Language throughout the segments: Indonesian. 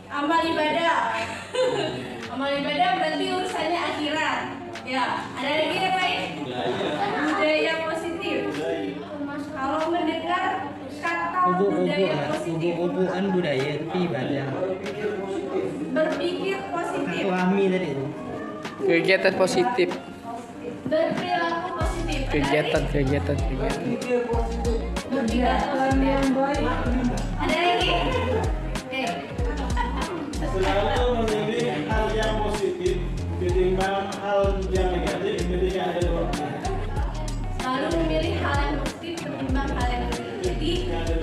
Amal ibadah. Amal ibadah berarti urusannya akhirat. Ya, ada lagi yang lain? Budaya positif. Kalau mendengar kata budaya positif, Hubungan budaya tapi ibadah. berpikir positif, Suami tadi itu. Kegiatan positif. berperilaku positif. Kegiatan. Berpikir positif. Ada lagi? Selalu memilih hal yang positif ketimbang hal yang negatif ketika ada di waktunya. Selalu memilih hal yang positif ketimbang hal yang negatif. Jadi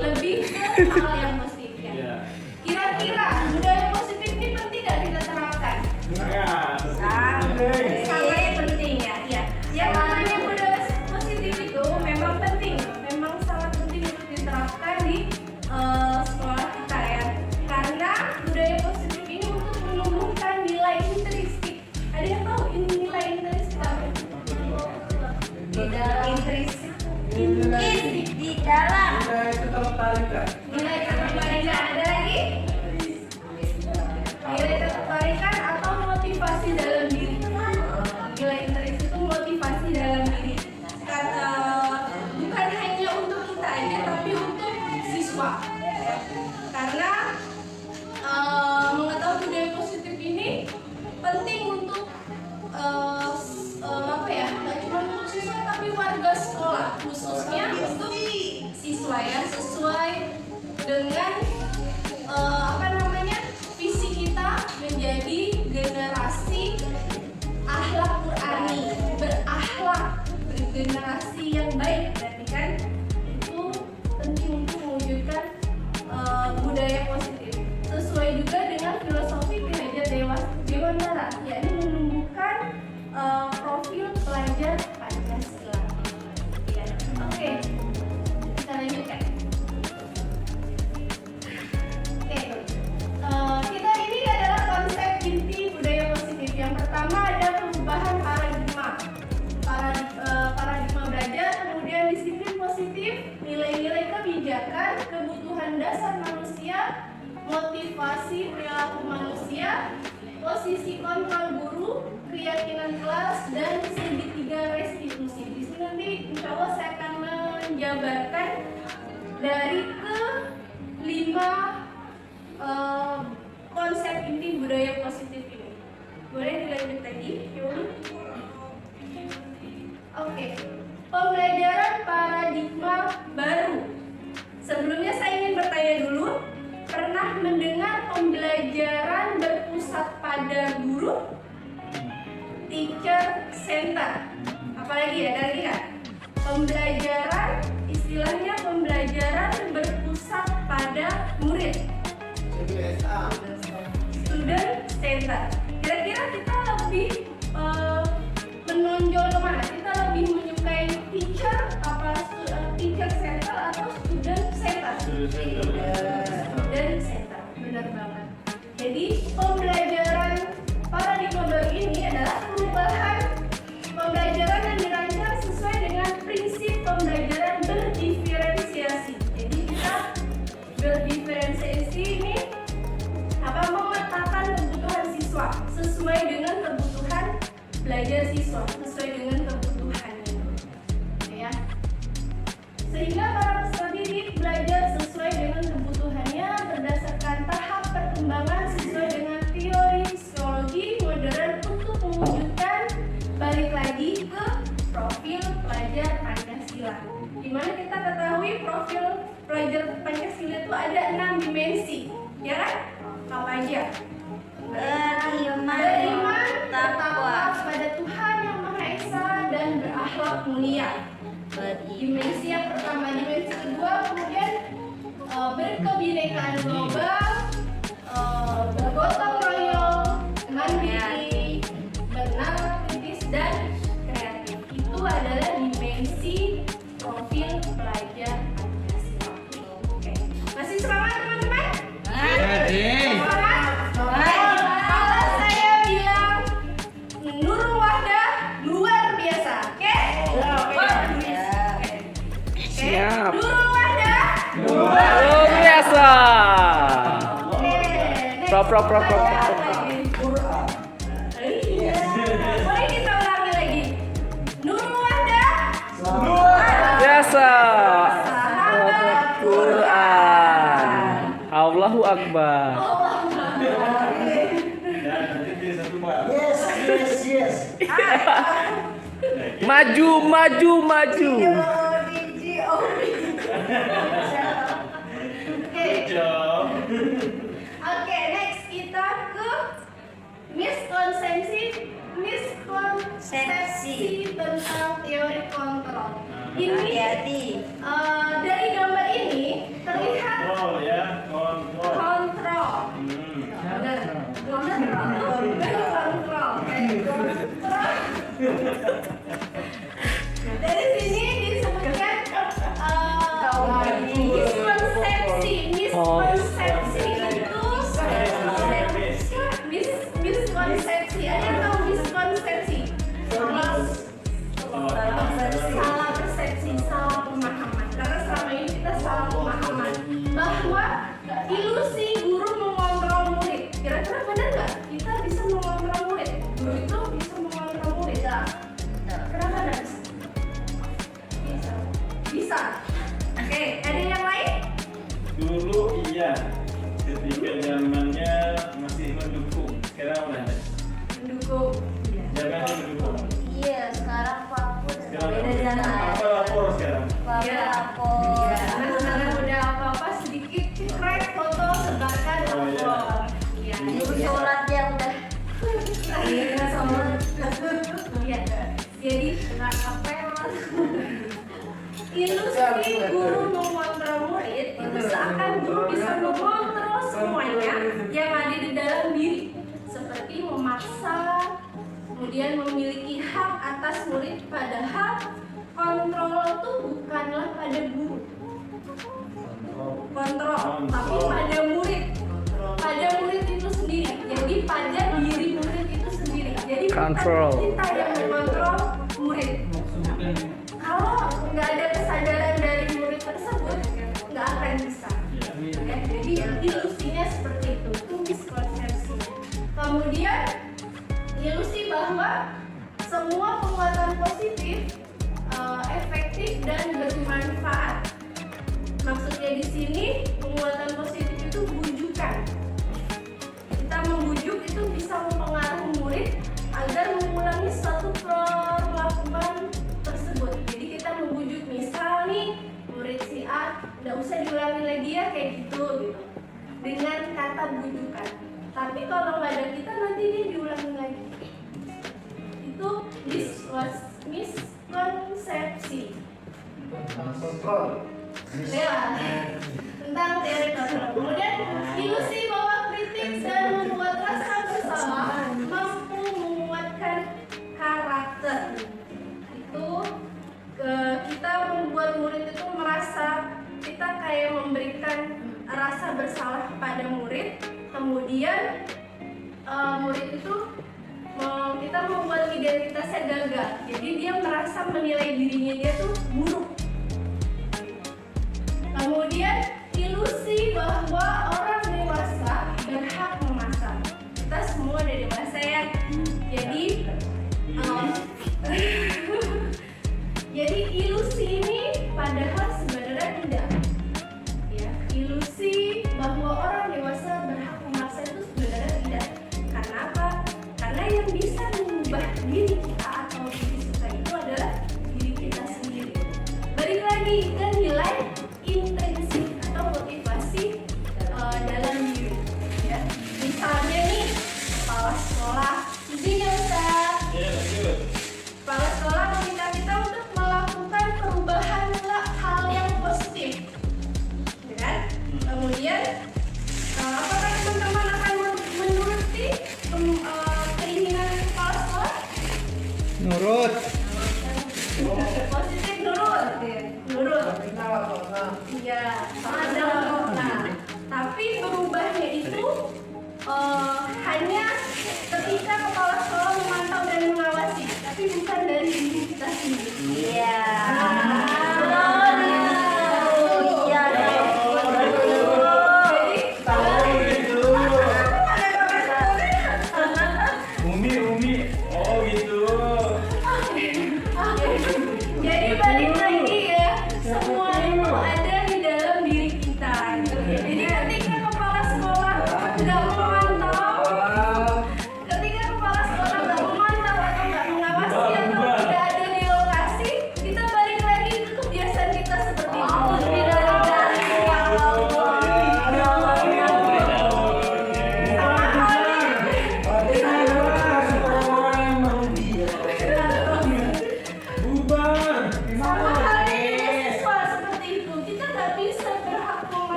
lebih ke hal yang positif ya. Kira-kira budaya positif ini penting nggak kita terapkan? Sangat penting ya. Ya. Yang namanya budaya positif itu memang penting, memang sangat penting untuk diterapkan di sekolah kita ya. Karena budaya positif ini untuk menumbuhkan nilai intrinsik. Ada yang tahu ini nilai intrinsik apa? Di dalam intrinsik. Di dalam nilai ketertarikan. Ada lagi? Nilai ketertarikan atau motivasi dalam diri. Nilai intrinsik itu motivasi dalam diri. Bukan hanya untuk kita aja, tapi untuk siswa. Karena mengetahui budaya positif ini penting untuk apa ya? Nggak cuma untuk siswa, tapi warga sekolah, khususnya untuk siswa ya, sesuai dengan apa namanya visi kita menjadi generasi akhlak Qurani, berakhlak, bergenerasi yang baik. Berarti kan itu penting untuk mewujudkan budaya positif. Sesuai juga dengan filosofi Ki Hajar Dewantara, yakni menumbuhkan profil pelajar Pancasila. Ya. Oke, kita lanjutkan. Oke, kita ini adalah konsep inti budaya positif. Yang pertama ada perubahan paradigma, paradigma belajar, kemudian disiplin positif, nilai-nilai kebijakan, kebutuhan dasar manusia, motivasi perilaku manusia, posisi kontrol guru, keyakinan kelas, dan segitiga restitusi. Di sini nanti insya Allah saya akan menjabarkan dari ke-5 konsep inti budaya positif ini. Boleh dilanjut lagi, Yuli? Oke, pembelajaran paradigma baru. Sebelumnya saya ingin bertanya dulu, pernah mendengar pembelajaran berpusat pada guru? Teacher center. Apalagi ada lagi nggak? Pembelajaran, istilahnya pembelajaran berpusat pada murid. Student center. Kira-kira kita lebih menonjol kemana? Kita lebih menyukai teacher teacher center atau student center? Student center, benar banget. Jadi pembelajaran paradigma baru ini adalah perubahan pembelajaran yang dirancang sesuai dengan prinsip pembelajaran berdiferensiasi. Jadi kita berdiferensiasi ini memetakan kebutuhan siswa sesuai dengan kebutuhan belajar siswa, sesuai dengan kebutuhannya, ya. Sehingga para peserta didik belajar sesuai dengan kebutuhannya berdasarkan tahap perkembangan sesuai dengan teori psikologi modern untuk mewujudkan balik lagi ke profil pelajar Pancasila. Dimana kita ketahui profil pelajar Pancasila itu ada 6 dimensi, ya kan? Apa aja? Beriman, takwa pada Tuhan yang Maha Esa dan berakhlak mulia. Dimensi yang pertama, dimensi kedua kemudian berkebinekaan global, bergotong royong, mandiri, bernalar kritis dan kreatif. Itu adalah dimensi profil pelajar Pancasila. Oke. Masih semangat teman-teman? Kalau saya bilang Nurul Wahdah luar biasa, oke? Siap. Nurul Wahdah Luar biasa. Prop. Iya. Boleh kita ulangi lagi. Nurul Wahda. Biasa. Sahabat Quran. Allahu Akbar. Dan nanti pilih satu Pak. Maju. Job. Oke, next kita ke miskonsepsi tentang teori kontrol. Ini dari gambar ini terlihat Kontrol ya, kontrol. kontrol. Benar. Kontrol. Dari sini disebutkan miskonsepsi. Ada yang tahu miskonsepsi? Salah persepsi, salah pemahaman. Karena selama ini kita salah pemahaman bahwa ilusi guru mengontrol murid. Kira-kira benar nggak? Kita bisa mengontrol murid. Guru itu bisa mengontrol murid. Kenapa nggak bisa? Bisa. Oke, ada yang lain? Dulu iya, ketika zamannya masih mendukung. Sekarang udah ada. Mendukung. Zamannya mendukung. Iya, sekarang fokus. Sekarang Beda zaman. apa lapor sekarang? Iya. Lapor. Karena sekarang udah apa-apa sedikit cekrek foto sebarkan Oh, iya. lapor. Iya. Ibu sholat ya udah. Iya, sama. Iya. Jadi nggak apel. Ilusi guru mengontrol murid itu seakan guru bisa mengontrol semuanya yang ada di dalam diri, seperti memaksa, kemudian memiliki hak atas murid, padahal kontrol itu bukanlah pada guru. Kontrol, tapi pada murid. Pada murid itu sendiri. Jadi pada diri murid itu sendiri. Jadi bukan Control. kita yang mengontrol murid. Kalau nggak ada kesadaran dari murid tersebut, nggak akan bisa. Ya, jadi ilusinya seperti itu miskonsepsi. Kemudian ilusi bahwa semua penguatan positif efektif dan bermanfaat. Maksudnya di sini penguatan positif itu bujukan. Kita membujuk itu bisa mempengaruhi murid agar mengulangi suatu perlakuan tersebut. Jadi kita membujuk, misal nih murid si A nggak usah diulangi lagi ya kayak gitu dengan kata bujukan. Tapi kalau nggak ada kita nanti dia diulangi lagi. Itu miskonsepsi. Ya, tentang teori kontrol. Kemudian ilusi bahwa kritik dan membuat rasa bersalah mampu menguatkan karakter. Itu kita membuat murid itu merasa kita kayak memberikan rasa bersalah kepada murid. Kemudian murid itu kita membuat identitasnya gagal. Jadi dia merasa menilai dirinya dia tuh buruk. Kemudian ilusi bahwa orang dewasa berhak memasak. Kita semua udah dewasa ya. Jadi ilusi ini padahal sebenarnya tidak. Ya, ilusi bahwa orang dewasa berhak memaksa itu sebenarnya tidak. Karena apa? Karena yang bisa mengubah diri kita atau diri kita itu adalah diri kita sendiri. Balik lagi ke nilai intrinsik atau motivasi dalam diri. Ya. Misalnya nih kepala sekolah, izin ya Ustaz. Iya, lanjut. Kepala sekolah meminta kita untuk melakukan perubahan hal yang positif, ya kan? Kemudian apakah teman-teman akan menuruti keinginan kepala sekolah? Nurut. Positif nurut. Iya, ada. Nah, tapi berubahnya itu hanya ketika kepala sekolah memantau dan mengawasi, tapi bukan dari diri kita sendiri. Iya. Jadi,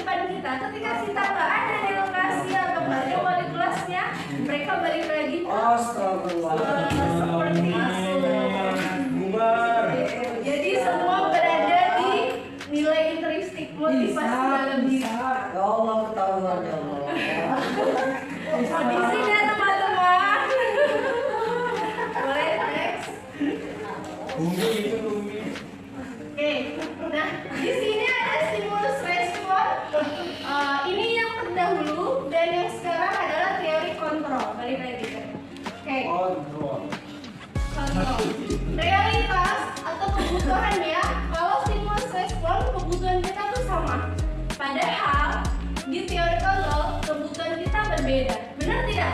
depan kita. Ketika kita nggak ada di lokasi atau nggak ada wali kelasnya, mereka balik lagi ke seperti itu. Bubar. Jadi semua berada di nilai intrinsik motivasi dalam diri. Ya Allah, ketahuan ya Allah. Di sini ya teman-teman. Boleh next. Bumi itu bumi. Oke, nah di sini ada stimulus respon. Ini yang terdahulu dan yang sekarang adalah teori kontrol. Balik lagi. Oke, Kontrol. kontrol. Realitas atau kebutuhannya, kalau stimulus respon kebutuhan kita tuh sama. Padahal di teori kontrol kebutuhan kita berbeda. Benar tidak?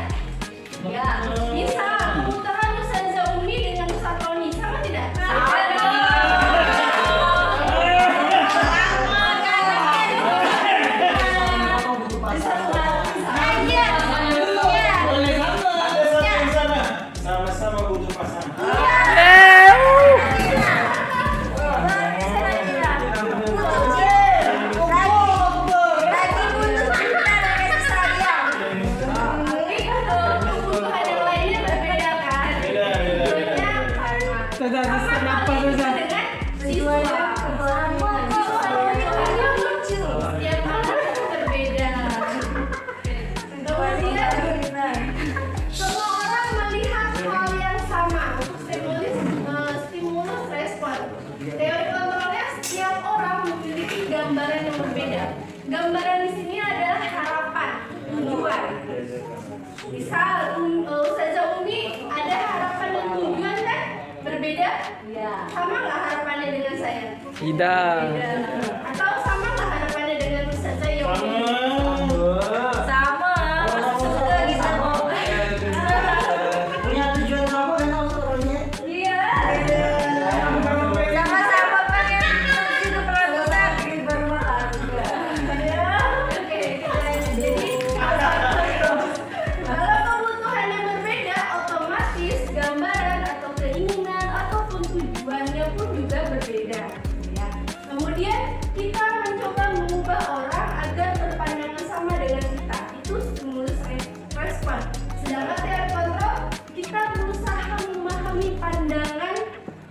Ya. Misal kebutuhan Ustazah Umi dengan Ustaz Tony sama tidak? Ada satu yang sama. Sama-sama butuh pasangan. Tapi kalau kebutuhan yang lainnya berbeda kan? Beda. Sama halnya juga dengan siswa. Setiap anak berbeda. Kemudian semua orang melihat hal yang sama untuk stimulus respon. Teori kontrolnya setiap orang memiliki gambaran yang berbeda. Gambaran di sini adalah harapan, tujuan. Misal Ustazah Umi ada harapan dan tujuan kan? Berbeda? Sama nggak harapannya dengan saya? Tidak. Atau sama nggak harapannya dengan Ustazah Yomi? Punya tujuan apa kan kamu turunnya? Iya. Oke, jadi kalau kebutuhan yang berbeda, otomatis gambaran atau keinginan ataupun tujuannya pun juga berbeda. Ya. Kemudian kita mencoba mengubah orang agar berpandangan sama dengan kita. Itu stimulus respon. Sedangkan teori kontrol, kita berusaha memahami pandangan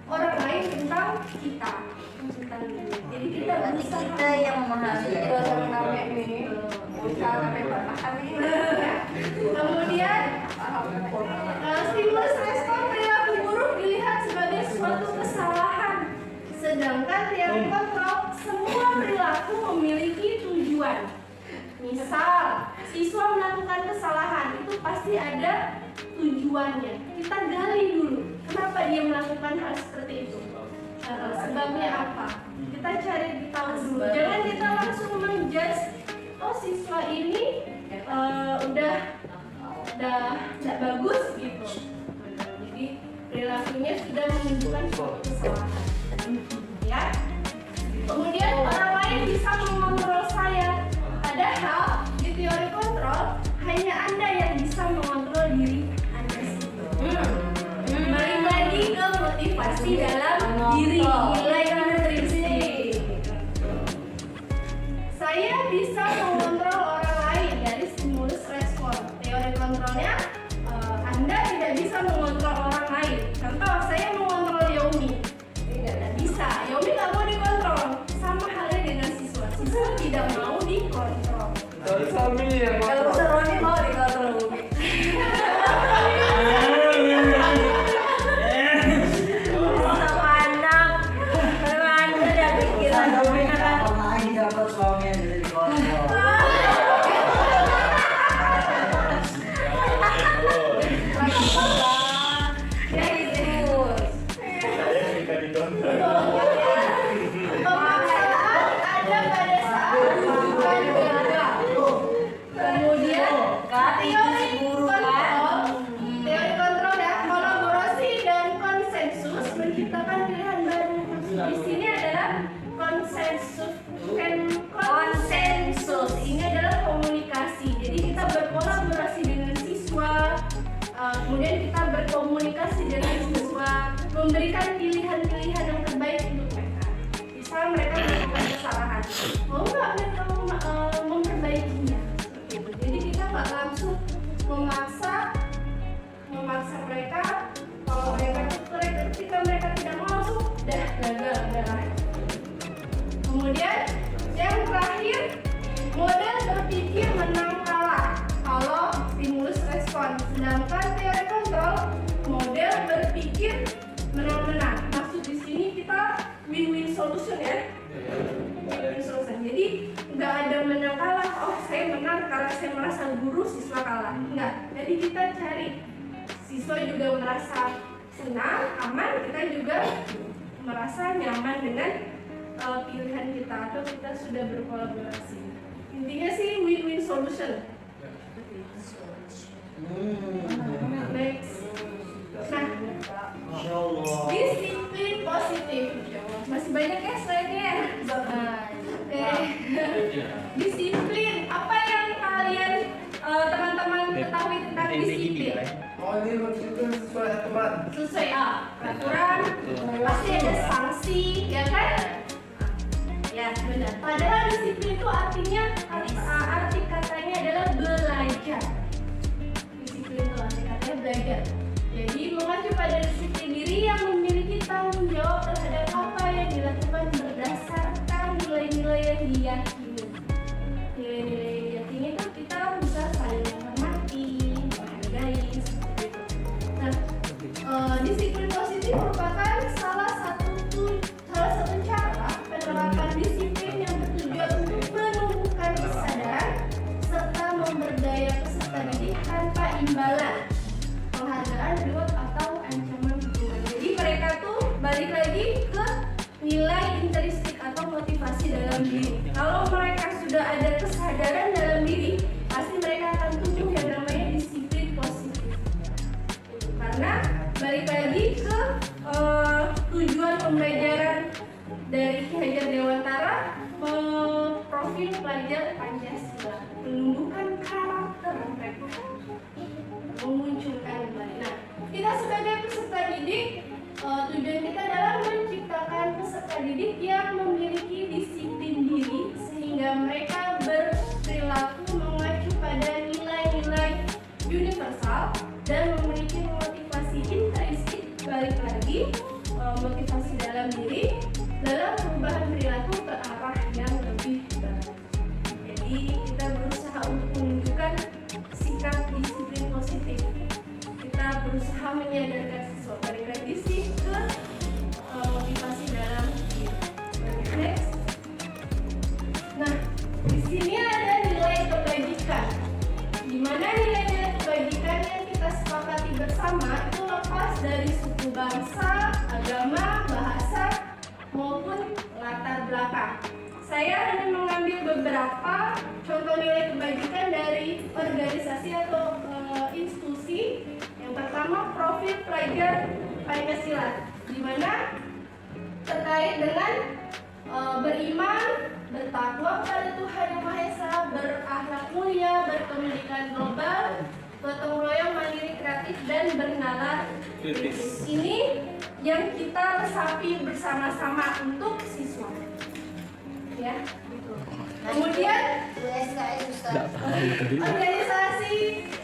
orang lain tentang kita. Tentang diri. Jadi kita berusaha Kemudian stimulus respon perilaku buruk dilihat sebagai suatu kesalahan. Sedangkan teori kontrol, semua perilaku memiliki tujuan. Misal, siswa melakukan kesalahan, itu pasti ada tujuannya. Kita gali dulu, kenapa dia melakukan hal seperti itu. Sebabnya apa? Kita cari tahu dulu. Jangan kita langsung menjudge, oh siswa ini udah tidak bagus gitu. Jadi perilakunya sudah menunjukkan suatu kesalahan. Ya. Kemudian orang lain bisa mengontrol saya. Padahal di teori kontrol hanya Anda yang bisa mengontrol diri Anda sendiri. Balik lagi ke motivasi dalam diri, nilai intrinsik. Saya bisa mengontrol orang lain dari stimulus respon. Teori kontrolnya, Anda tidak bisa mengontrol orang lain. Contoh, saya mengontrol Yomi, tidak bisa. Yomi nggak mau dikontrol. Sama halnya dengan siswa. Siswa tidak mau dikontrol. Kalau Roni mau dikontrol. Sama anak, karena anda ada pikiran. Pernah lagi dapat suami yang jadi kontrol. Ya itu. Saya kita dikontrol. Pemaksaan ada pada saat hubungan gagal. Kemudian teori kontrol ya, kolaborasi dan konsensus menciptakan pilihan baru. Di sini adalah konsensus. Ini adalah komunikasi. Jadi kita berkolaborasi dengan siswa, kemudian kita berkomunikasi dengan siswa, memberikan pilihan-pilihan yang terbaik untuk mereka. Misal mereka melakukan kesalahan, mau nggak mereka karena saya merasa guru siswa kalah. Enggak. Jadi kita cari siswa juga merasa senang, aman, kita juga merasa nyaman dengan pilihan kita atau kita sudah berkolaborasi. Intinya sih win-win solution. Next. Nah, Masya Allah. disiplin positif. Masih banyak ya slide-nya. Disiplin. Apa yang kalian teman-teman ketahui tentang disiplin? Oh, ini disiplin sesuai aturan. Sesuai aturan, pasti ada sanksi, ya kan? Ya benar. Padahal disiplin itu artinya arti katanya adalah belajar. Disiplin itu arti katanya belajar. Jadi mengacu pada disiplin diri yang memiliki tanggung jawab terhadap apa yang dilakukan berdasarkan nilai-nilai yang diyakini. Nilai-nilai yang diyakini itu kita bisa saling menghormati, menghargai, seperti itu. Nah, disiplin positif merupakan salah satu cara penerapan disiplin yang bertujuan untuk menumbuhkan kesadaran serta memberdaya peserta didik tanpa imbalan, penghargaan, reward atau ancaman hukuman. Jadi mereka tuh balik lagi ke nilai intrinsik atau motivasi dalam diri. Kalau mereka sudah ada kesadaran dalam diri, pasti mereka akan tumbuh yang namanya disiplin positif. Karena balik lagi ke tujuan pembelajaran dari Ki Hajar Dewantara, profil pelajar Pancasila, menumbuhkan karakter mereka, memunculkan kembali. Nah, kita sebagai peserta didik, tujuan kita adalah menciptakan peserta didik yang memiliki disiplin diri sehingga mereka berperilaku mengacu pada nilai-nilai universal dan memiliki motivasi intrinsik, balik lagi motivasi dalam diri dalam perubahan perilaku ke arah yang lebih baik. Jadi kita berusaha untuk menunjukkan sikap disiplin positif. Kita berusaha menyadarkan siswa, balik lagi sih ke motivasi dalam diri. Next. Nah, di sini ada nilai kebajikan. Di mana nilai-nilai kebajikan yang kita sepakati bersama itu lepas dari suku bangsa, agama, bahasa maupun latar belakang. Saya hanya mengambil beberapa contoh nilai kebajikan dari organisasi atau institusi. Yang pertama, profil pelajar Pancasila, di mana terkait dengan beriman, bertakwa kepada Tuhan Yang Maha Esa, berakhlak mulia, berpendidikan global, gotong royong, mandiri, kreatif, dan bernalar kritis. Ini yang kita resapi bersama-sama untuk siswa, ya. Gitu. Kemudian organisasi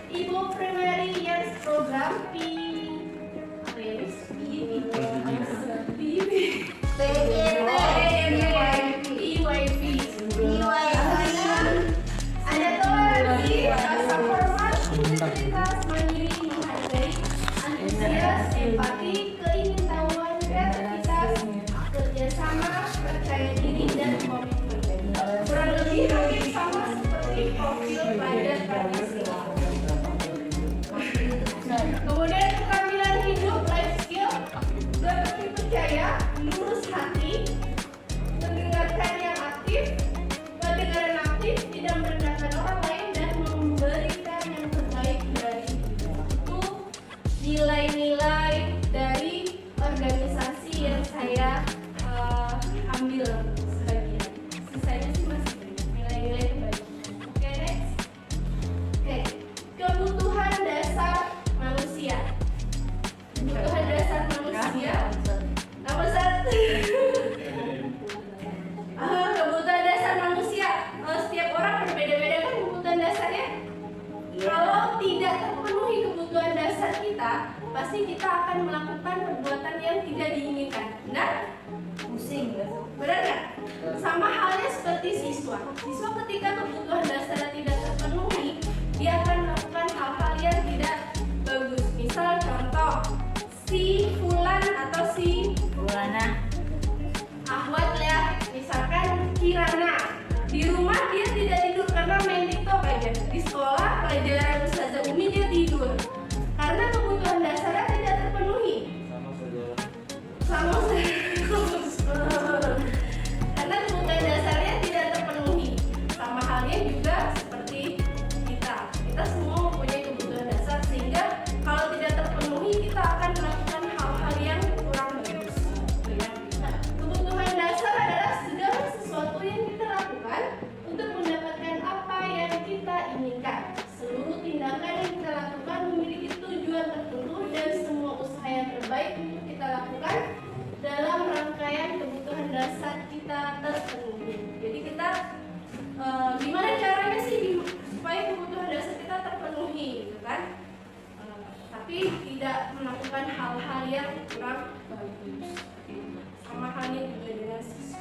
Ibu Primary Years Program ada toleransi, rasa hormat, integritas, mandiri, menghargai, antusias, empati, keingintahuan, kreativitas, kerjasama, percaya diri, dan komitmen. Kurang lebih hampir sama seperti profil pelajar Pancasila. Kemudian keterampilan hidup, life skill, berbakti percaya, lurus hati, mendengarkan yang aktif, pendengaran aktif, tidak merendahkan orang lain, dan memberikan yang terbaik dari diri. Itu nilai-nilai dari organisasi yang saya ambil sebagian. Sisanya sih masih banyak nilai-nilai terbaik. Oke, next. Oke, kebutuhan dasar manusia. Kebutuhan dasar manusia. Nomor 1. Kebutuhan dasar manusia. Setiap orang berbeda-beda kan kebutuhan dasarnya. Kalau tidak terpenuhi kebutuhan dasar kita, pasti kita akan melakukan perbuatan yang tidak diinginkan. Benar? Pusing. Benar nggak? Sama halnya seperti siswa. Siswa ketika kebutuhan dasar tidak terpenuhi, dia akan melakukan hal-hal yang tidak bagus. Misal contoh, si Fulan atau si Fulana, Ahwat ya, misalkan Kirana, di rumah dia tidak tidur karena main TikTok aja. pelajaran Ustazah Umi dia tidur karena kebutuhan dasarnya tidak terpenuhi. Sama karena kebutuhan dasarnya tidak terpenuhi. Sama halnya juga seperti kita semua mempunyai kebutuhan dasar, sehingga kalau tidak terpenuhi kita akan melakukan hal-hal yang kurang bagus. Nah, kebutuhan dasar adalah segala sesuatu yang kita lakukan untuk mendapatkan apa yang kita inginkan. Seluruh tindakan yang kita lakukan memiliki tujuan tertentu dan semua usaha yang terbaik untuk kita lakukan dalam rangkaian kebutuhan dasar kita terpenuhi. Jadi kita gimana caranya sih supaya kebutuhan dasar kita terpenuhi, gitu kan? Tapi tidak melakukan hal-hal yang kurang bagus. Sama halnya juga dengan siswa.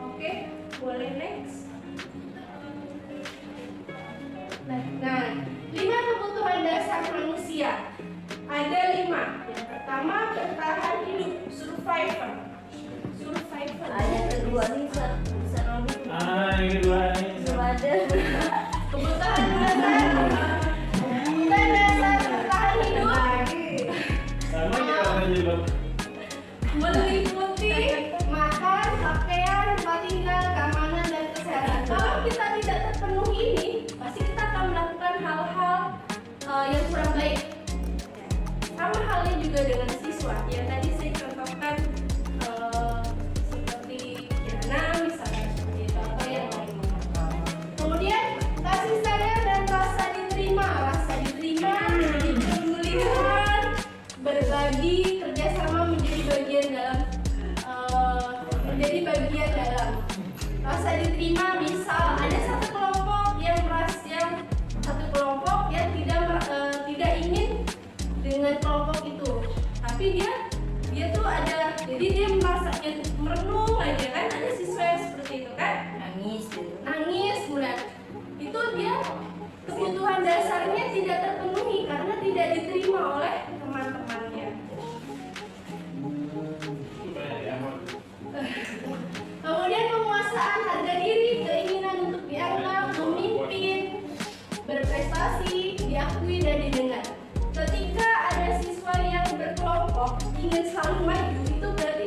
Oke, boleh next. Nah, 5 kebutuhan dasar manusia. Ada 5. Yang pertama, bertahan hidup, survivor. Ada kedua nih, Ustaz Romi. Ini dua nih. Ada. Kebutuhan dasar bertahan hidup Sama kita orang jilbab. meliputi makan, pakaian, tempat tinggal, keamanan, dan kesehatan. Kalau kita tidak terpenuhi ini, pasti kita akan melakukan hal-hal yang kurang baik. Sama halnya juga dengan siswa. Yang tadi saya contohkan seperti Kirana, misalnya seperti itu, atau yang lain. Kemudian kasih sayang dan rasa diterima, dipedulikan, berbagi, kerjasama menjadi bagian dalam rasa diterima. Misal ada satu kelompok yang tidak ingin dengan kelompok itu, tapi dia tuh ada, jadi dia merasa merenung aja kan, ada siswa yang seperti itu kan, nangis bulan itu dia kebutuhan dasarnya tidak terpenuhi karena tidak diterima oleh teman-temannya. Kemudian penguasaan harga diri, keinginan untuk dianggap, memimpin, berprestasi, diakui dan didengar. Ketika ada siswa yang berkelompok ingin selalu maju, itu berarti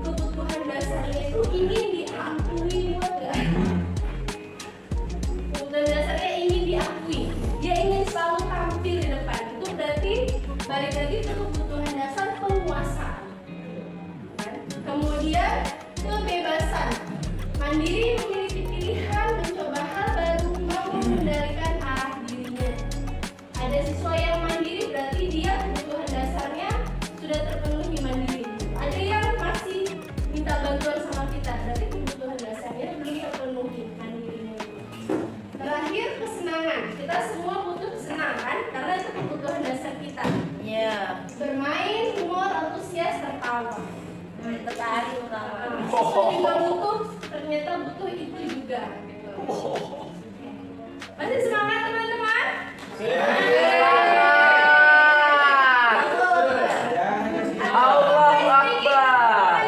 kebutuhan dasarnya itu ingin diakui, buat gak? Kebutuhan dasarnya ingin diakui, dia ingin selalu tampil di depan. Itu berarti balik lagi ke kebutuhan dasar penguasaan. Kemudian kebebasan, mandiri, memiliki pilihan, mencoba hal baru, mampu mengendalikan arah dirinya. Ada siswa yang mandiri berarti dia kebutuhan dasarnya sudah terpenuhi, mandiri. Ada yang masih minta bantuan sama kita, berarti kebutuhan dasarnya belum terpenuhi, mandirinya. Terakhir, kesenangan. Kita semua butuh kesenangan karena itu kebutuhan dasar kita. Iya. Bermain, humor, antusias, tertawa. Tertarik utama. Ternyata butuh itu juga gitu. Masih semangat teman-teman? Allahu Akbar.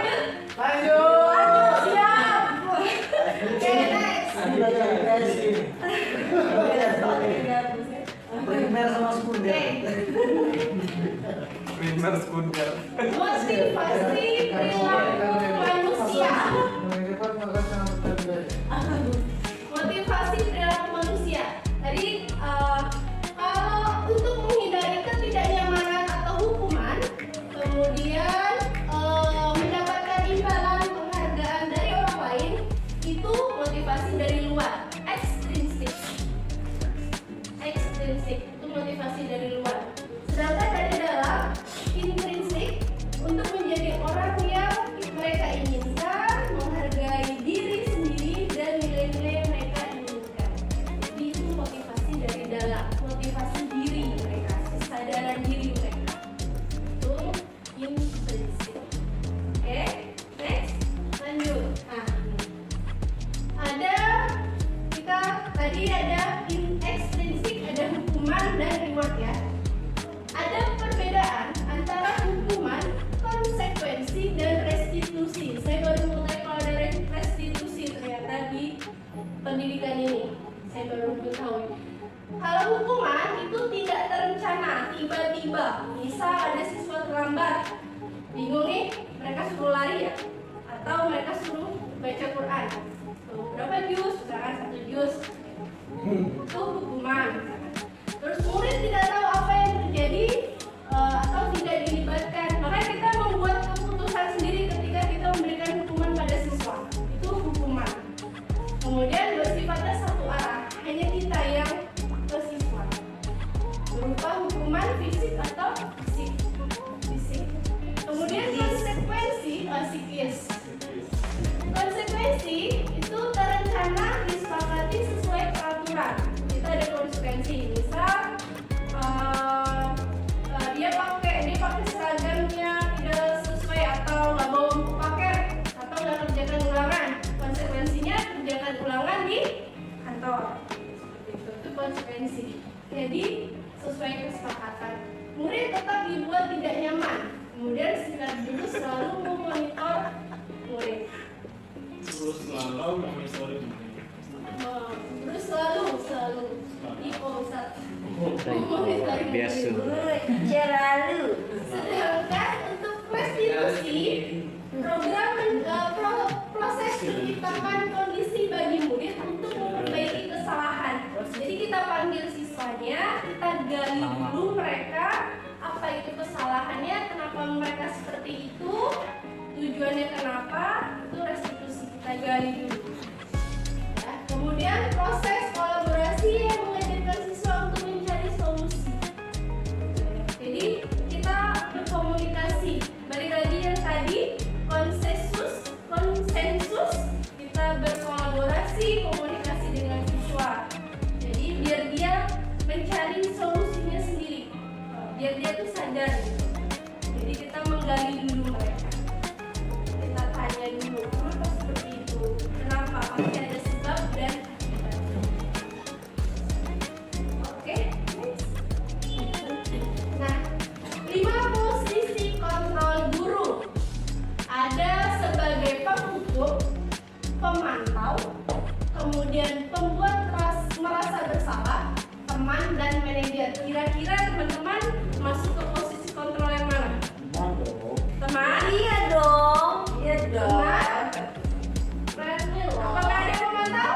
Lanjut. Siap. Oke, next. Primer sama sekunder. Primer sekunder. Motivasi perilaku manusia. Motivasi perilaku manusia. Tadi kalau untuk menghindari ketidaknyamanan atau hukuman, kemudian mendapatkan imbalan penghargaan dari orang lain, itu motivasi dari luar, ekstrinsik. Itu motivasi dari luar. Sedangkan dari dalam, intrinsik, untuk menjadi orang yang mereka inginkan, menghargai diri sendiri dan nilai-nilai yang mereka inginkan. Jadi itu motivasi dari dalam, motivasi diri mereka, kesadaran diri mereka. Itu intrinsik. Oke, next, lanjut. Nah, kita tadi ada ekstrinsik, ada hukuman dan reward ya. Ada perbedaan antara hukuman, konsekuensi, dan restitusi. Saya baru mulai kalau ada restitusi ternyata di pendidikan ini. Saya baru tahu. Kalau hukuman itu tidak terencana, tiba-tiba. Misal ada siswa terlambat, bingung nih, mereka suruh lari ya, atau mereka suruh baca Quran. Tuh, berapa juz? Misalkan 1 juz. Itu hukuman. Terus murid tidak tahu apa yang terjadi atau tidak dilibatkan, maka kita membuat keputusan sendiri ketika kita memberikan hukuman pada siswa. Itu hukuman. Kemudian bersifatnya satu arah, hanya kita yang ke siswa. Berupa hukuman fisik atau fisik. Kemudian konsekuensi, psikis. Konsekuensi itu terencana, disepakati sesuai peraturan. Kita ada konsekuensi, misal dia pakai seragamnya tidak sesuai atau nggak bawa buku paket atau nggak kerjakan ulangan. Konsekuensinya kerjakan ulangan di kantor. Itu konsekuensi. Jadi sesuai kesepakatan. Murid tetap dibuat tidak nyaman. Kemudian singkat dulu selalu memonitor murid. Terus selalu mengistori. Terus selalu Ipo Ustaz. Biasa. Ceralu. Sedangkan untuk restitusi, program proses menciptakan kondisi bagi murid untuk memperbaiki kesalahan. Jadi kita panggil siswanya, kita gali dulu mereka apa itu kesalahannya, kenapa mereka seperti itu, tujuannya kenapa, itu restitusi kita gali dulu. Ya, kemudian proses kolaborasi yang mengajarkan siswa untuk mencari solusi. Jadi kita berkomunikasi. Balik lagi yang tadi konsensus, kita berkolaborasi, komunikasi dengan siswa. Jadi biar dia mencari solusinya sendiri, biar dia tuh sadar gitu. Jadi kita menggali dulu mereka, kita tanya dulu kenapa seperti itu, kenapa, pasti ada sebab dan akibat. Oke, next. Nah, 5 posisi kontrol guru. Ada sebagai penghukum, pemantau, kemudian pembuat merasa bersalah, teman dan manajer. Kira-kira teman-teman masuk ke posisi kontrol yang mana? Teman? Iya dong. Iya dong. Teman? Apakah ada pemantau?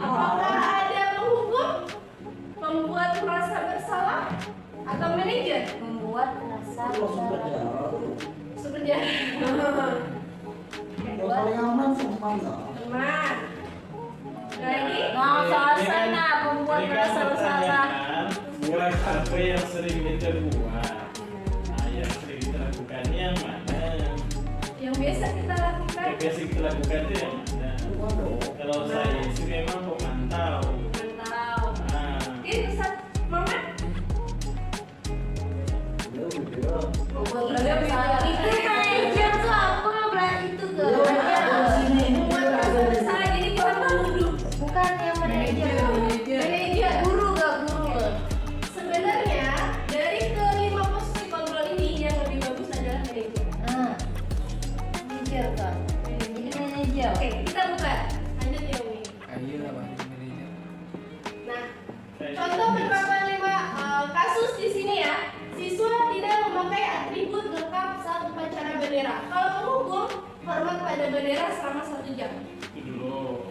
Apakah ada penghukum? Pembuat merasa bersalah? Atau manajer? Membuat rasa Sebenarnya Yang paling aman teman. teman. Lagi? Nah, suasana membuat Ini kan merasa bersalah. pertanyaan buat apa yang sering kita buat. Nah, yang sering kita lakukan yang mana? Yang biasa kita lakukan Yang biasa kita lakukan itu yang mana? Kalau saya sih memang pemantau. mantau. Nah, Oke, Ustaz Mamat. Membuat merasa bersalah. Itu manajer tuh apa berarti itu Membuat merasa bersalah, jadi kita menuduh. bukan yang manajer. Manajer. Guru gak guru? Sebenarnya dari kelima posisi kontrol ini yang lebih bagus adalah manajer. Manajer kan. Jadi manajer. Oke, kita buka. Lanjut ya Umi. Ayo lah bantu manajer. Nah, contoh penerapan 5 kasus di sini ya. Siswa tidak memakai atribut lengkap saat upacara bendera. Kalau penghukum, hormat pada bendera selama 1 jam. itu dulu.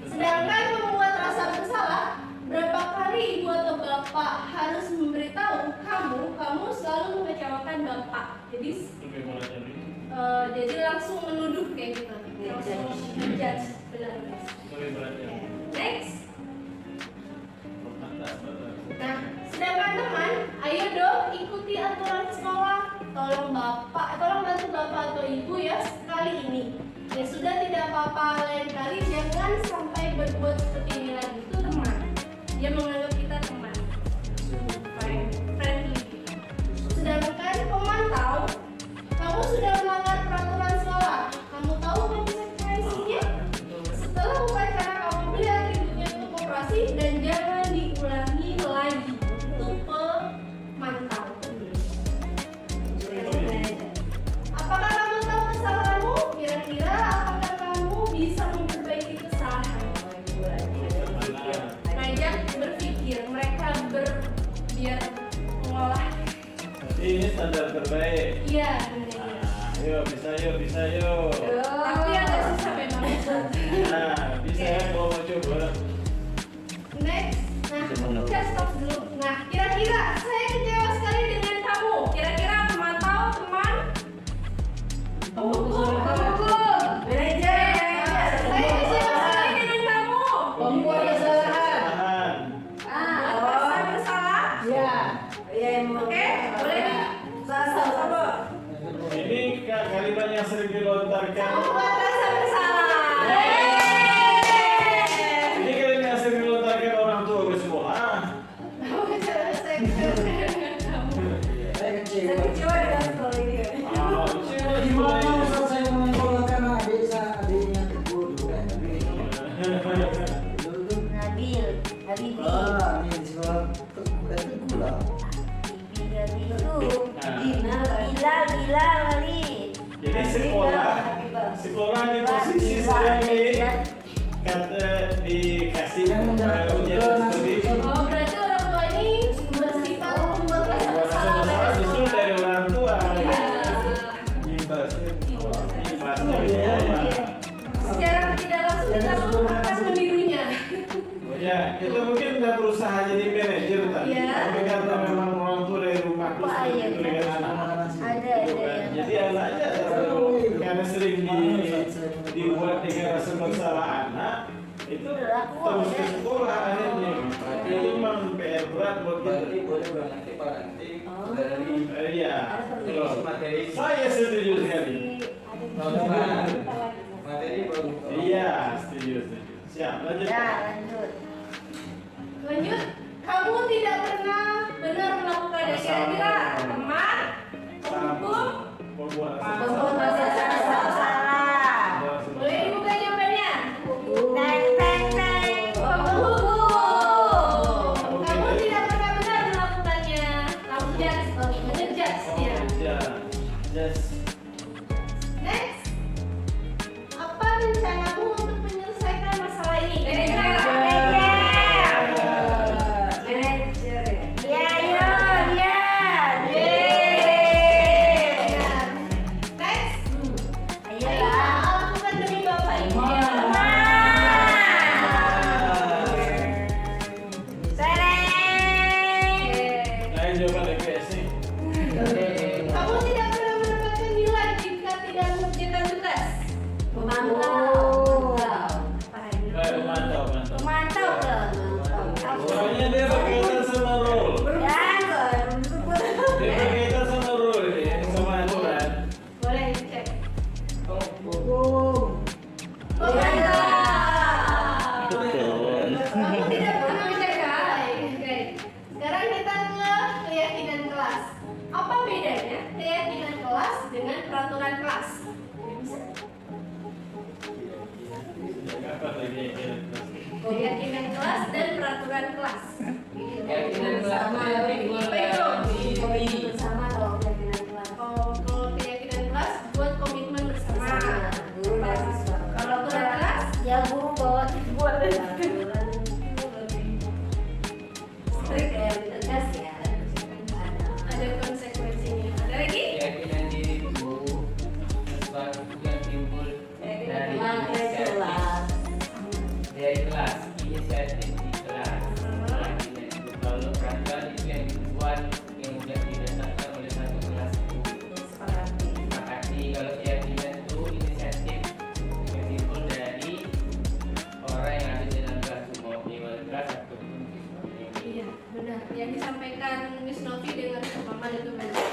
Sedangkan membuat rasa bersalah, berapa kali ibu atau bapak harus memberitahu kamu selalu mengecewakan bapak. Jadi Lebih mulai dari jadi langsung menuduh kayak gitu. Langsung menjudge, benar guys. lebih berat ya. Next. Atas, atas. Nah, sedangkan teman, ayo dong ikuti aturan sekolah. Tolong bantu bapak atau ibu ya sekali ini. Ya sudah, tidak apa-apa, lain kali jangan sampai berbuat seperti ini lagi. Itu teman. Dia menganggap kita teman. Friendly. Sedangkan pemantau, kamu sudah melanggar peraturan sekolah. Kamu tahu konsekuensinya? Setelah upacara kamu beli atributnya untuk operasi dan jangan diulangi lagi. Itu pemantau. Apakah kamu tahu kesalahanmu? Kira-kira apakah kamu bisa memperbaiki kesalahan? standar terbaik. Iya, benar. Nah, ayo bisa yuk. Tapi agak susah memang. Nah, bisa ya kalau mau coba. Next. Nah, kita stop dulu. Nah, kira-kira saya kecewa sekali dengan kamu. Kira-kira pemantau, teman, penghukum, manajer. Saya kecewa sekali dengan kamu. Pembuat kesalahan. Tahan. Merasa bersalah. Ya, emang. Oke, boleh nih. Sama. Ini kalimat yang sering dilontarkan. Membuat rasa bersalah. Ini kalimat yang sering dilontarkan orang tua ke sekolah. Saya kecewa dengan sekolah ini. Ah, kecewa Gimana juga. Ustaz saya menyekolahkan adiknya terbodoh kan? Nabil, Habibi, Ah, ini di sekolah bukan gula. Habibi itu, Bilal kali. Jadi sekolah di posisi sebagai kata dikasih ujian studi. Oh, berarti orang tua ini bersifat membuat rasa Buat bersalah masalah pada justru sekolah. dari orang tua. Iya. Imbasnya dari Iya. sekolah. Secara tidak langsung kita akan menirunya. Ya, kita mungkin udah berusaha jadi manajer tadi. Iya. Tapi karena memang orang tua dari rumah terus Wah, iya, begitu dengan anak. Ada yang. Jadi anaknya karena sering dibuat dengan rasa bersalah anak itu terus ke sekolah akhirnya. Jadi memang PR berat buat kita. Boleh bang, nanti Pak nanti dari Iya. materi Saya setuju sekali. materi baru. Iya, setuju. Siap, lanjut. Ya, lanjut. Lanjut, kamu tidak pernah benar melakukannya. Kira-kira teman, penghukum, Pembuat Pembuat rasa bersalah. boleh dibuka jawabannya. Teng teng teng. Penghukum. Kamu tidak pernah benar melakukannya. Kamu ngejudge dia. Ya, just Next, apa rencanamu untuk menyelesaikan masalah ini? Manajer. Ya, ya, ya. Next, Ayo ayo lah. lakukan demi bapak ibu. lain jawaban DPS nih. Kamu tidak pernah mendapatkan nilai jika tidak mengerjakan tugas. Mantap. Mantap loh. Pokoknya dia berkaitan sama role. Dia berkaitan sama role ini, sama aturan. Boleh dicek. Hukum. Oh, mantap. Kamu tidak pernah menjaga. Oke. Sekarang kita ke keyakinan kelas. Apa bedanya keyakinan kelas dengan peraturan kelas? Bisa? Apa tadi? Keyakinan kelas dan peraturan kelas. Keyakinan kelas Bersama dong keyakinan kelas. Kalau keyakinan kelas buat komitmen bersama. Guru dan siswa. Kalau peraturan kelas Ya guru bawa buat strict ya, tegas ya. ada konsekuensinya. Ada lagi? Keyakinan diriku sesuatu yang timbul dari inisiatif di kelas. Kalau peraturan itu yang dibuat kemudian didasarkan oleh satu kelas itu. Sepakati kalau keyakinan itu inisiatif yang timbul dari orang yang ada di dalam kelas umum dewan kelas ataupun siswa. Iya, benar. Yang disampaikan Miss Novi dengan pemahaman itu benar.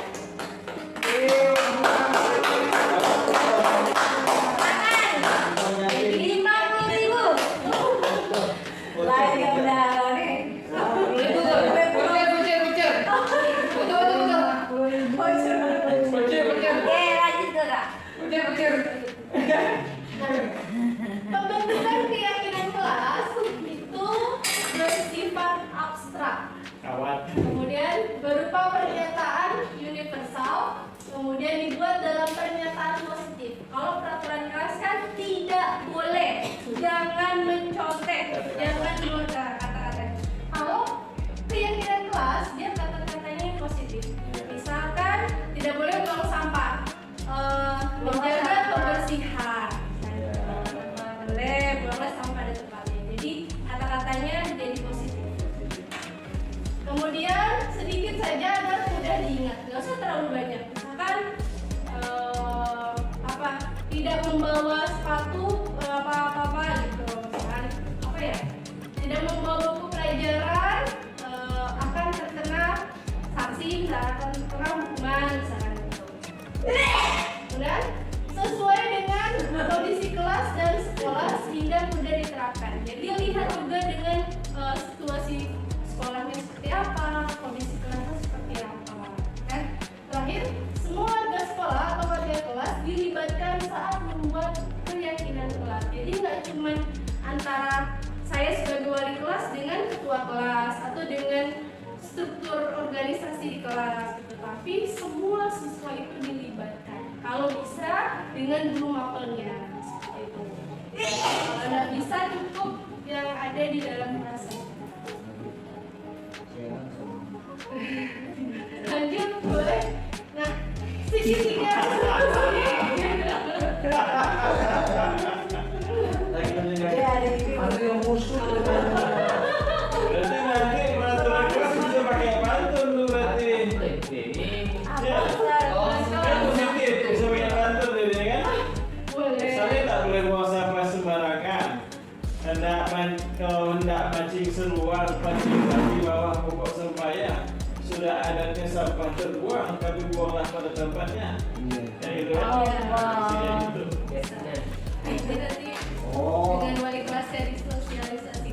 Makan 50.000. Lain yang udah nih. Oke, lanjut ke Kak. Pembentukan keyakinan kelas itu bersifat abstrak. Kawan. Kemudian berupa pernyataan universal, kemudian dibuat dalam pernyataan positif. Kalau peraturan kelas kan tidak boleh, jangan mencontek, jangan menggunakan kata-kata saja agar mudah diingat. Nggak usah terlalu banyak. Misalkan apa? Tidak membawa sepatu apa-apa gitu. Misalkan apa ya? Tidak membawa buku pelajaran akan terkena sanksi, misalkan terkena hukuman, misalkan gitu. Kemudian sesuai dengan kondisi kelas dan sekolah sehingga mudah diterapkan. Jadi lihat juga dengan situasi sekolahnya seperti apa, kondisi kelasnya seperti apa. Kan? Terakhir, semua warga sekolah atau warga kelas dilibatkan saat membuat keyakinan kelas. Jadi nggak cuma antara saya sebagai wali kelas dengan ketua kelas atau dengan struktur organisasi di kelas, gitu. Tapi semua siswa itu dilibatkan. Kalau bisa dengan guru mapelnya seperti itu. Kalau nggak bisa cukup yang ada di dalam kelas. Lanjut boleh. Nah, segitiga Dia ada yang musuh. Berarti nanti peraturan kelas bisa pakai pantun tuh berarti. Ya, kan positif, bisa pakai pantun ini kan. boleh. Misalnya tak boleh buang sampah sembarangan. Kalau hendak mancing seluar, pancing di bawah pokok sempaya. Sudah adanya sampah terbuang, tapi buanglah pada tempatnya. Iya. Kayak gitu kan. Oh, Isinya gitu. Jadi nanti Oh. dengan wali kelasnya disosialisasi.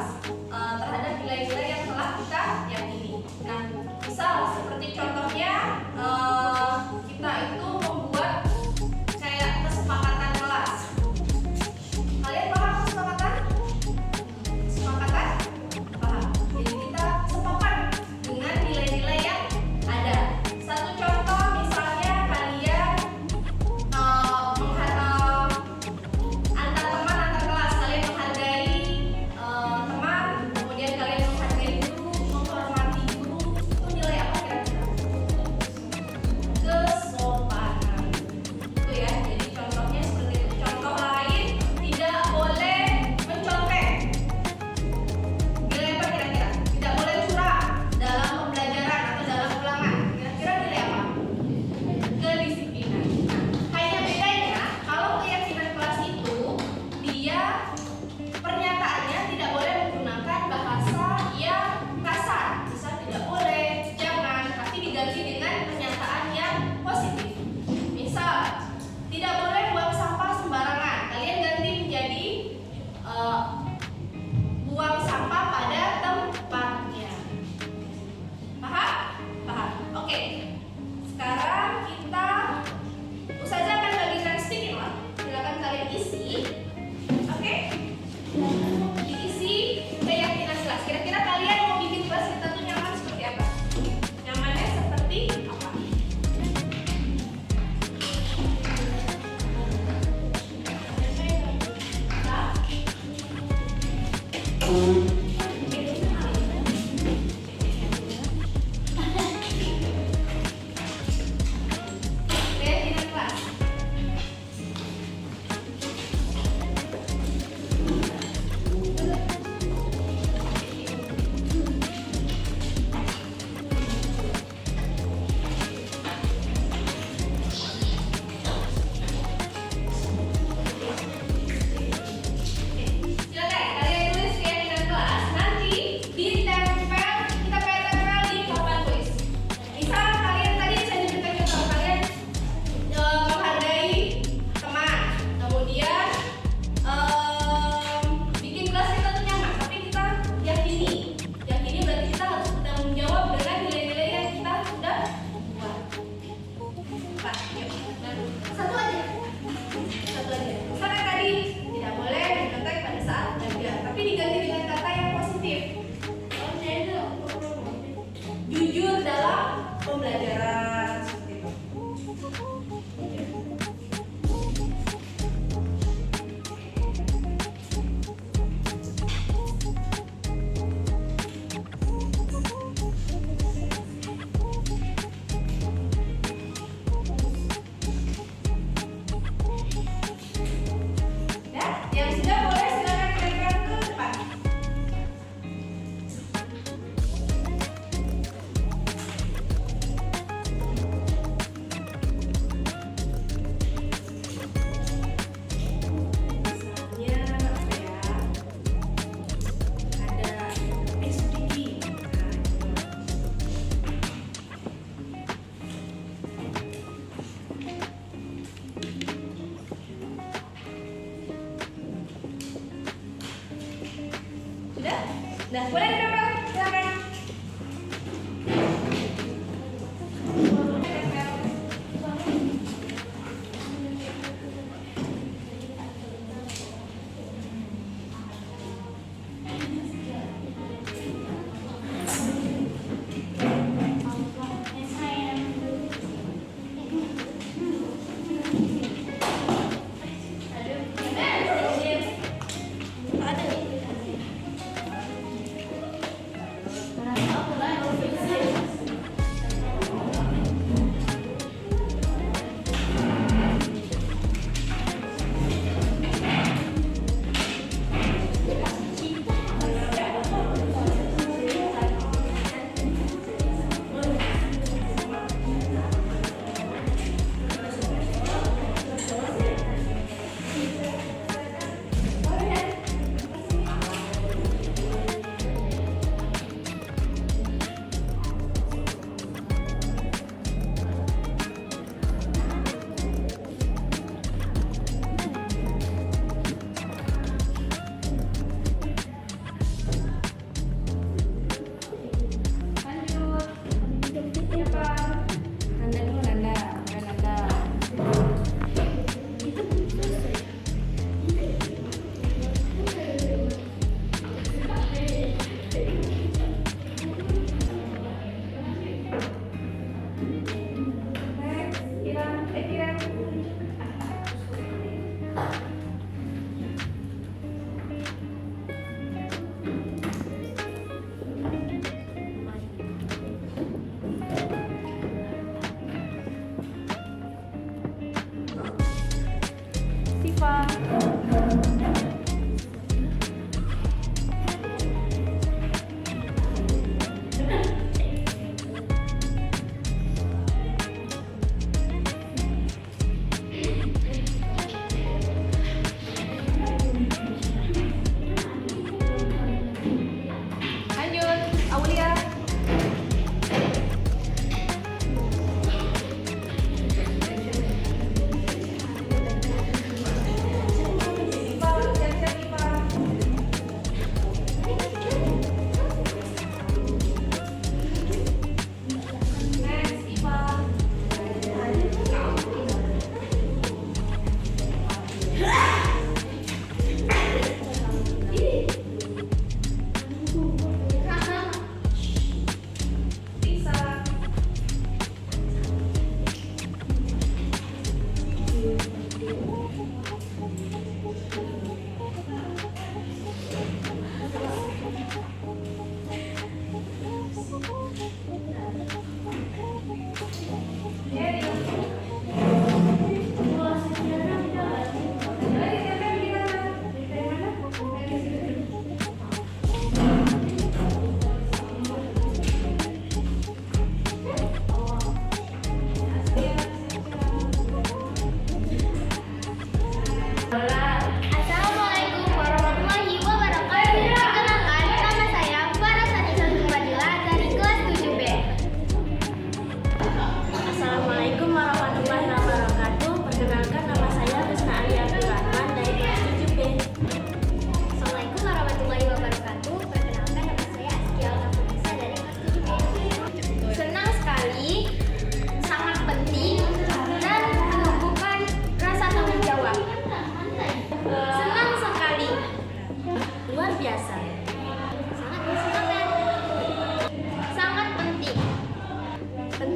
kelas terhadap nilai-nilai yang telah kita yakini. Nah, misal seperti contohnya kita itu membuat kayak kesepakatan kelas. Kalian paham kesepakatan? Kesepakatan? Paham. Jadi kita sepakat dengan nilai-nilai yang ada. Satu contoh misalnya kalian antar teman antar kelas, kalian menghargai teman, kemudian kalian menghargai guru, menghormati guru, itu nilai apa kira-kira? Kesopanan. Itu ya, jadi contohnya seperti itu. Contoh lain, tidak boleh mencontek. Nilai apa kira-kira? Tidak boleh curang dalam pembelajaran atau dalam ulangan. Kira-kira nilai apa? Kedisiplinan. Hanya bedanya kalau keyakinan kelas itu dia pernyataannya tidak boleh menggunakan bahasa yang kasar. Misal tidak boleh, jangan, tapi diganti dengan pernyataan yang positif. Misal tidak boleh buang sampah sembarangan. Kalian ganti menjadi buang sampah pada tempatnya. Paham? Paham. Oke. Sekarang kita Ustazah akan bagikan sticky note. Silakan kalian isi. Oke? Diisi keyakinan kelas. Kira-kira kalian mau bikin kelas kita tuh nyaman seperti apa? Nyamannya seperti apa? Keyakinan kelas. Silakan kalian tulis keyakinan kelas. Nanti ditempel, kita kayak tempel di papan tulis. Misal kalian tadi saya berikan contoh, kalian menghargai teman, kemudian bikin kelas kita tuh nyaman, tapi kita yakini berarti kita harus bertanggung jawab dengan nilai-nilai yang kita sudah buat. Pak, yuk. Nah, satu aja. Misalnya tadi tidak boleh mencontek pada saat belajar, tapi diganti dengan kata yang positif. Jujur dalam pembelajaran seperti itu. Ya, yang sudah boleh silakan ditempel ke depan. Misalnya apa ya? Ada SDG. Sudah? Sudah, boleh ditempel. Silakan. Ada.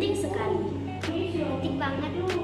penting sekali. Penting banget.